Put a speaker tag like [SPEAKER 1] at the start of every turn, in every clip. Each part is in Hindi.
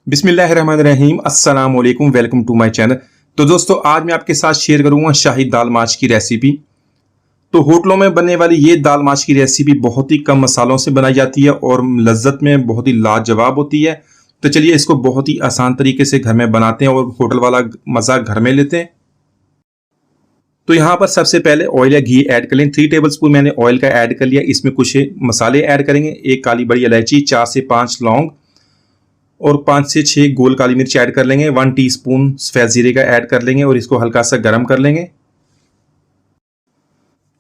[SPEAKER 1] बिस्मिल्लाहिर्रहमानिर्रहीम अस्सलाम वालेकुम, वेलकम टू माय चैनल। तो दोस्तों, आज मैं आपके साथ शेयर करूंगा शाही दाल माश की रेसिपी। तो होटलों में बनने वाली ये दाल माश की रेसिपी बहुत ही कम मसालों से बनाई जाती है और लज्जत में बहुत ही लाजवाब होती है। तो चलिए इसको बहुत ही आसान तरीके से घर में बनाते हैं और होटल वाला मज़ा घर में लेते हैं। तो यहाँ पर सबसे पहले ऑयल या घी ऐड कर लें। 3 टेबल स्पून मैंने ऑयल का ऐड कर लिया। इसमें कुछ मसाले ऐड करेंगे। 1 काली बड़ी इलायची, 4 से 5 लौंग और 5 से 6 गोल काली मिर्च ऐड कर लेंगे। 1 टीस्पून सफ़ेद जीरे का ऐड कर लेंगे और इसको हल्का सा गर्म कर लेंगे।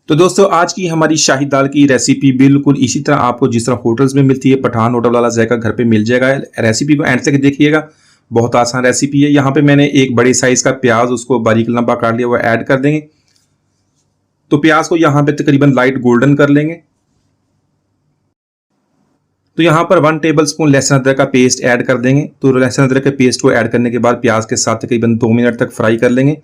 [SPEAKER 1] तो दोस्तों, आज की हमारी शाही दाल की रेसिपी बिल्कुल इसी तरह आपको जिस तरह होटल्स में मिलती है, पठान होटल वाला जायका घर पे मिल जाएगा। रेसिपी को एंड तक देखिएगा, बहुत आसान रेसिपी है। यहाँ पे मैंने एक बड़े साइज का प्याज, उसको बारीक लंबा काट लिया, वो ऐड कर देंगे। तो प्याज को यहाँ पे तकरीबन लाइट गोल्डन कर लेंगे। तो यहाँ पर 1 टेबल स्पून लहसुन अदरक का पेस्ट ऐड कर देंगे। तो लहसुन अदरक के पेस्ट को ऐड करने के बाद प्याज के साथ तकरीबन 2 मिनट तक फ्राई कर लेंगे।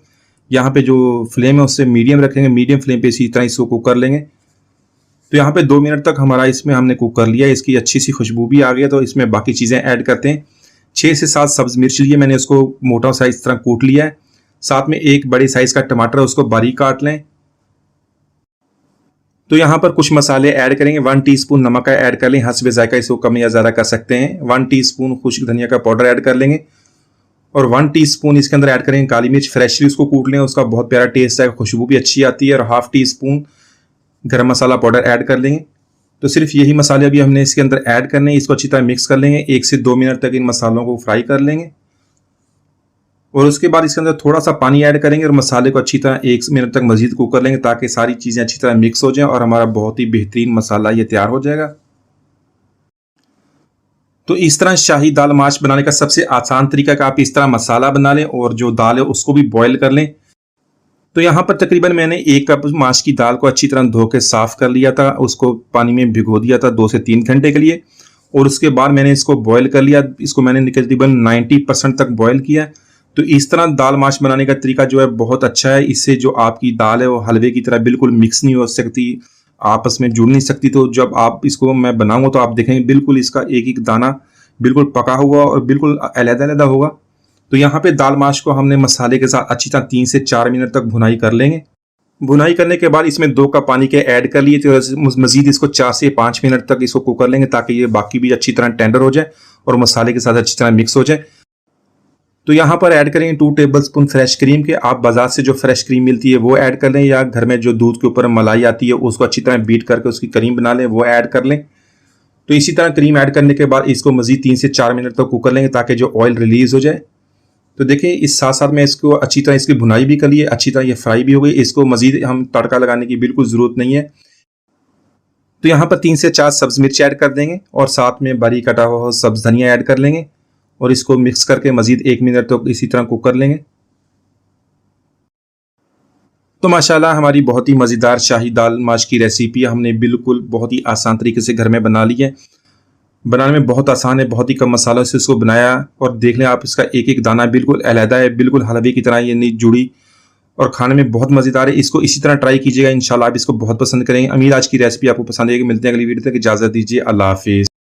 [SPEAKER 1] यहाँ पे जो फ्लेम है उससे मीडियम रखेंगे। मीडियम फ्लेम पे इसी तरह इसको कुक कर लेंगे। तो यहाँ पे 2 मिनट तक हमारा इसमें हमने कुक कर लिया। इसकी अच्छी सी खुशबू भी आ गई है। तो इसमें बाकी चीज़ें ऐड करते हैं। 6 से 7 सब्ज मिर्च लिए मैंने, उसको मोटा साइज तरह कूट लिया है। साथ में एक बड़े साइज का टमाटर, उसको बारीक काट लें। तो यहाँ पर कुछ मसाले ऐड करेंगे। 1 टीस्पून नमक का ऐड कर लें, हस्बे जायका इसको कम या ज़्यादा कर सकते हैं। 1 टीस्पून खुश्क धनिया का पाउडर ऐड कर लेंगे और 1 टीस्पून इसके अंदर ऐड करेंगे काली मिर्च। फ्रेशली उसको कूट लें, उसका बहुत प्यारा टेस्ट है, खुशबू भी अच्छी आती है। और 1/2 टीस्पून गरम मसाला पाउडर ऐड कर लेंगे। तो सिर्फ यही मसाले अभी हमने इसके अंदर ऐड करने हैं। इसको अच्छी तरह मिक्स कर लेंगे। 1 से 2 मिनट तक इन मसालों को फ्राई कर लेंगे और उसके बाद इसके अंदर थोड़ा सा पानी ऐड करेंगे और मसाले को अच्छी तरह 1 मिनट तक मजीद कुक कर लेंगे ताकि सारी चीज़ें अच्छी तरह मिक्स हो जाएं और हमारा बहुत ही बेहतरीन मसाला ये तैयार हो जाएगा। तो इस तरह शाही दाल माश बनाने का सबसे आसान तरीका है कि आप इस तरह मसाला बना लें और जो दाल है उसको भी बॉयल कर लें। तो यहाँ पर तकरीबन मैंने 1 कप माश की दाल को अच्छी तरह धो के साफ़ कर लिया था। उसको पानी में भिगो दिया था 2 से 3 घंटे के लिए और उसके बाद मैंने इसको बॉयल कर लिया। इसको मैंने तकरीबन 90% तक बॉयल किया। तो इस तरह दाल माश बनाने का तरीका जो है बहुत अच्छा है। इससे जो आपकी दाल है वो हलवे की तरह बिल्कुल मिक्स नहीं हो सकती, आपस में जुड़ नहीं सकती। तो जब आप इसको मैं बनाऊंगा तो आप देखेंगे बिल्कुल इसका एक एक दाना बिल्कुल पका हुआ और बिल्कुल अलग-अलग होगा। तो यहाँ पे दाल माश को हमने मसाले के साथ अच्छी तरह 3 से 4 मिनट तक भुनाई कर लेंगे। भुनाई करने के बाद इसमें 2 कप पानी के ऐड कर लिए। तो मजीद इसको 4 से 5 मिनट तक इसको कुक कर लेंगे ताकि ये बाकी भी अच्छी तरह टेंडर हो जाए और मसाले के साथ अच्छी तरह मिक्स हो जाए। तो यहाँ पर ऐड करेंगे 2 टेबल स्पून फ्रेश क्रीम के। आप बाजार से जो फ्रेश क्रीम मिलती है वो ऐड कर लें या घर में जो दूध के ऊपर मलाई आती है उसको अच्छी तरह बीट करके उसकी क्रीम बना लें, वो ऐड कर लें। तो इसी तरह क्रीम ऐड करने के बाद इसको मजीद 3 से 4 मिनट तक कुक कर लेंगे ताकि जो ऑयल रिलीज हो जाए। तो देखिए इस साथ साथ में इसको अच्छी तरह इसकी भुनाई भी कर लिए, अच्छी तरह ये फ्राई भी हो गई। इसको मजीद हम तड़का लगाने की बिल्कुल ज़रूरत नहीं है। तो यहाँ पर 3 से 4 सब्ज मिर्च ऐड कर देंगे और साथ में बारीक कटा हुआ सब्ज धनिया ऐड कर लेंगे और इसको मिक्स करके मजीद 1 मिनट तक इसी तरह कुक कर लेंगे। तो माशाल्लाह हमारी बहुत ही मज़ेदार शाही दाल माश की रेसिपी हमने बिल्कुल बहुत ही आसान तरीके से घर में बना ली है। बनाने में बहुत आसान है, बहुत ही कम मसालों से इसको बनाया और देख लें आप इसका एक एक दाना बिल्कुल अलहदा है, बिल्कुल हलवे की तरह ये नहीं जुड़ी और खाने में बहुत मज़ेदार है। इसको इसी तरह ट्राई कीजिएगा, इंशाल्लाह आप इसको बहुत पसंद करेंगे। उम्मीद आज की रेसिपी आपको पसंद आएगी। मिलते हैं अगली वीडियो तक, इजाज़त दीजिए, अल्लाह हाफिज़।